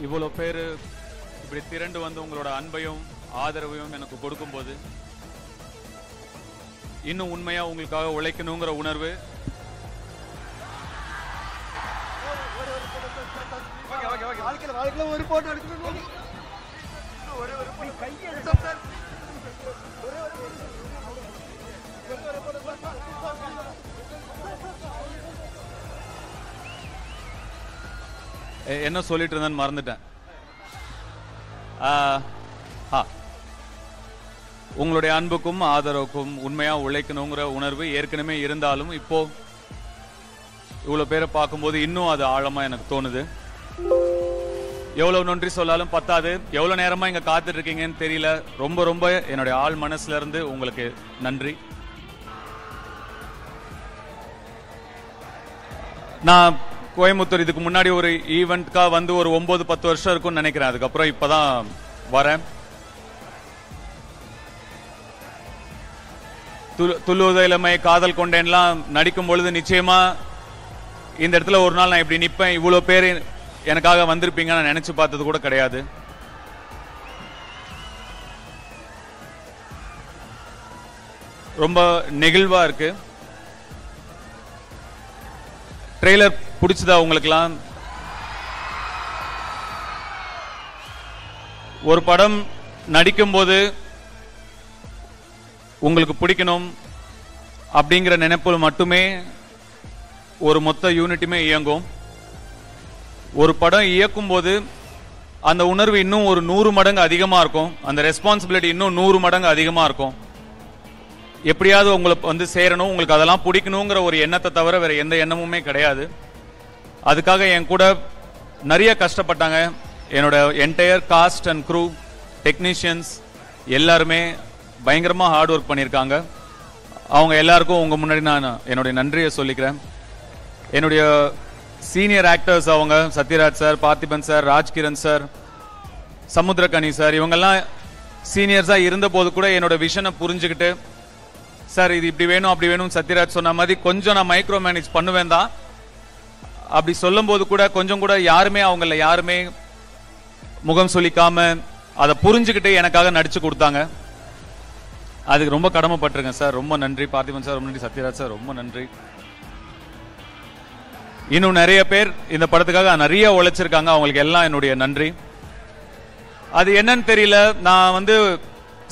இவ்வளவு பேர் இப்படி திரண்டு வந்து உங்களோட அன்பையும் ஆதரவையும் எனக்கு கொடுக்கும்போது இன்னும் உண்மையா உங்களுக்காக உழைக்கணுங்கிற உணர்வு ஒரு போட்டோ எடுக்கணும். என்ன சொல்லிட்டு இருந்தேன்னு மறந்துட்டேன். உங்களுடைய அன்புக்கும் ஆதரவுக்கும் உண்மையா உழைக்கணுங்கிற உணர்வு ஏற்கனவே இருந்தாலும் இப்போ இவ்வளவு பேரை பார்க்கும்போது இன்னும் அது ஆழமா எனக்கு தோணுது. எவ்வளவு நன்றி சொல்லாலும் பத்தாது. எவ்வளவு நேரமா இங்க காத்துட்டு இருக்கீங்கன்னு தெரியல. ரொம்ப ரொம்ப என்னுடைய ஆள் மனசுல இருந்து உங்களுக்கு நன்றி. நான் கோயம்புத்தூர் இதுக்கு முன்னாடி ஒரு ஈவெண்ட்கா வந்து ஒரு 9-10 வருஷம் இருக்கும்னு நினைக்கிறேன். அதுக்கப்புறம் இப்பதான் வரேன். துள்ளுவத இளமை, காதல் கொண்டேன்லாம் நடிக்கும் பொழுது நிச்சயமா இந்த இடத்துல ஒரு நாள் நான் இப்படி நிப்பேன், இவ்வளவு பேர் எனக்காக வந்திருப்பீங்க நான் நினைச்சு பார்த்தது கூட கிடையாது. ரொம்ப நெகிழ்வா இருக்கு. ட்ரெய்லர் பிடிச்சதா உங்களுக்குலாம்? ஒரு படம் நடிக்கும் போது உங்களுக்கு பிடிக்கணும் அப்படிங்கிற நினைப்பில் மட்டுமே ஒரு மொத்த யூனிட்டுமே இயங்கும். ஒரு படம் இயக்கும் போது அந்த உணர்வு இன்னும் ஒரு 100 மடங்கு அதிகமா இருக்கும். அந்த ரெஸ்பான்சிபிலிட்டி இன்னும் 100 மடங்கு அதிகமா இருக்கும். எப்படியாவது உங்களுக்கு வந்து சேரணும், உங்களுக்கு அதெல்லாம் பிடிக்கணுங்கிற ஒரு எண்ணத்தை தவிர வேற எந்த எண்ணமுமே கிடையாது. அதுக்காக என் கூட நிறைய கஷ்டப்பட்டாங்க. என்னோட entire cast and crew, technicians எல்லாருமே பயங்கரமா ஹார்ட் ஒர்க் பண்ணியிருக்காங்க. அவங்க எல்லாருக்கும் உங்க முன்னாடி நான் என்னுடைய நன்றியை சொல்லிக்கிறேன். என்னுடைய சீனியர் ஆக்டர்ஸ் அவங்க Sathyaraj sir, Parthiban sir, Rajkiran sir, Samuthirakani sir, இவங்கெல்லாம் சீனியர்ஸா இருந்த போது கூட என்னோட விஷனை புரிஞ்சுக்கிட்டு, சார் இது இப்படி வேணும் அப்படி வேணும் சத்யராஜ் சொன்ன மாதிரி கொஞ்சம் நான் மைக்ரோ மேனேஜ் பண்ணுவேன் தான். அப்படி சொல்லும் போது கூட கொஞ்சம் கூட யாருமே முகம் சொல்லிக்காம அதை புரிஞ்சுக்கிட்டு எனக்காக நடிச்சு கொடுத்தாங்க. அதுக்கு ரொம்ப கடமைப்பட்டிருக்கேன் சார். ரொம்ப நன்றி பார்த்திபன் சார், ரொம்ப நன்றி சத்யராஜ் சார், ரொம்ப நன்றி. இன்னும் நிறைய பேர் இந்த படத்துக்காக நிறைய உழைச்சிருக்காங்க. அவங்களுக்கு எல்லாம் என்னுடைய நன்றி. அது என்னன்னு தெரியல, நான் வந்து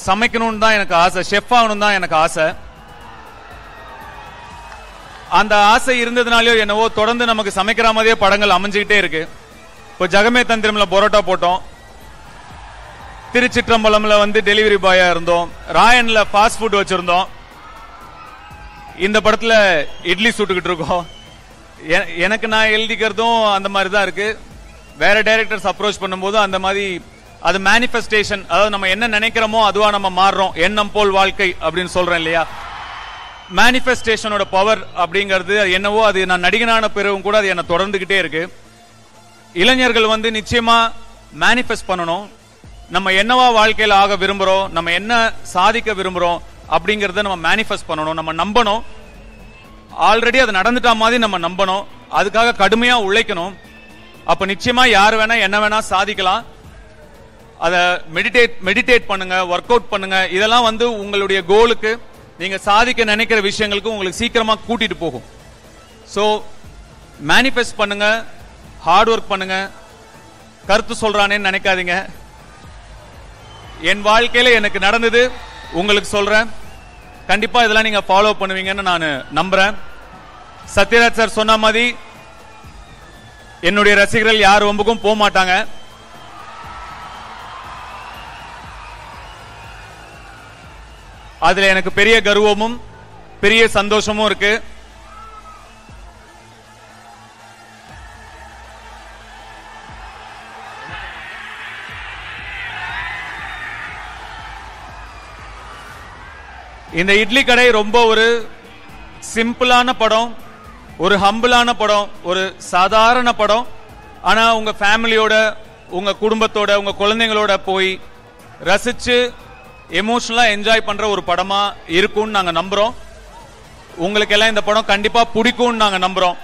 சமைக்கணும்னு தான் எனக்கு ஆசை, ஷெஃப் ஆகணும் தான் எனக்கு ஆசை. அந்த ஆசை இருந்ததுனாலயோ என்னவோ தொடர்ந்து நமக்கு சமைக்கிற மாதிரியே படங்கள் அமைஞ்சுக்கிட்டே இருக்கு. இப்போ ஜகமே தந்திரம்ல பரோட்டா போட்டோம், திருச்சிற்றம்பலம்ல வந்து டெலிவரி பாயா இருந்தோம், ராயன்ல ஃபாஸ்ட் ஃபுட் வச்சிருந்தோம், இந்த படத்துல இட்லி சுட்டுக்கிட்டு இருக்கோம். எனக்கு நான் எழுதிக்கிறதும் அந்த மாதிரி தான் இருக்கு. வேற டைரக்டர்ஸ் அப்ரோச் பண்ணும்போது அந்த மாதிரி அது மேனிஃபெஸ்டேஷன், அதாவது நம்ம என்ன நினைக்கிறோமோ அதுவா நம்ம மாறுறோம். எண்ணம் போல் வாழ்க்கை அப்படின்னு சொல்றேன் இல்லையா? மேனிஃபெஸ்டேஷனோட பவர் அப்படிங்கிறது என்னவோ அது நான் நடிகனான பிறகும் கூட அது என்ன தொடர்ந்துகிட்டே இருக்கு. இளைஞர்கள் வந்து நிச்சயமா மேனிஃபெஸ்ட் பண்ணணும். நம்ம என்னவா வாழ்க்கையில ஆக விரும்புறோம், நம்ம என்ன சாதிக்க விரும்புறோம் அப்படிங்கறத நம்ம மேனிஃபெஸ்ட் பண்ணணும், நம்ம நம்பணும். ஆல்ரெடி அது நடந்துட்டா மாதிரி நம்ம நம்பணும். அதுக்காக கடுமையா உழைக்கணும். அப்ப நிச்சயமா யார் வேணா என்ன வேணா சாதிக்கலாம். அதை மெடிடேட் பண்ணுங்க, ஒர்க் அவுட் பண்ணுங்க. இதெல்லாம் வந்து உங்களுடைய கோலுக்கு, நீங்க சாதிக்க நினைக்கிற விஷயங்களுக்கு உங்களுக்கு சீக்கிரமா கூட்டிட்டு போகும். சோ மேனிஃபெஸ்ட் பண்ணுங்க, ஹார்ட் ஒர்க் பண்ணுங்க. கருத்து சொல்றானேன்னு நினைக்காதீங்க. என் வாழ்க்கையில எனக்கு நடந்தது உங்களுக்கு சொல்றேன். கண்டிப்பா இதெல்லாம் நீங்க ஃபாலோ பண்ணுவீங்கன்னு நான் நம்புறேன். சத்யராஜ் சார் சொன்ன மாதிரி என்னுடைய ரசிகர்கள் யார் வம்புக்கும் போக மாட்டாங்க. அதுல எனக்கு பெரிய கர்வமும் பெரிய சந்தோஷமும் இருக்கு. இந்த இட்லி கடை ரொம்ப ஒரு சிம்பிளான படம், ஒரு ஹம்பிளான படம், ஒரு சாதாரண படம். ஆனா உங்க ஃபேமிலியோட, உங்க குடும்பத்தோட, உங்க குழந்தைங்களோட போய் ரசிச்சு எமோஷனலா என்ஜாய் பண்ற ஒரு படமா இருக்கும்னு நாங்க நம்புறோம். உங்களுக்கு எல்லாம் இந்த படம் கண்டிப்பா பிடிக்கும்னு நாங்க நம்புறோம்.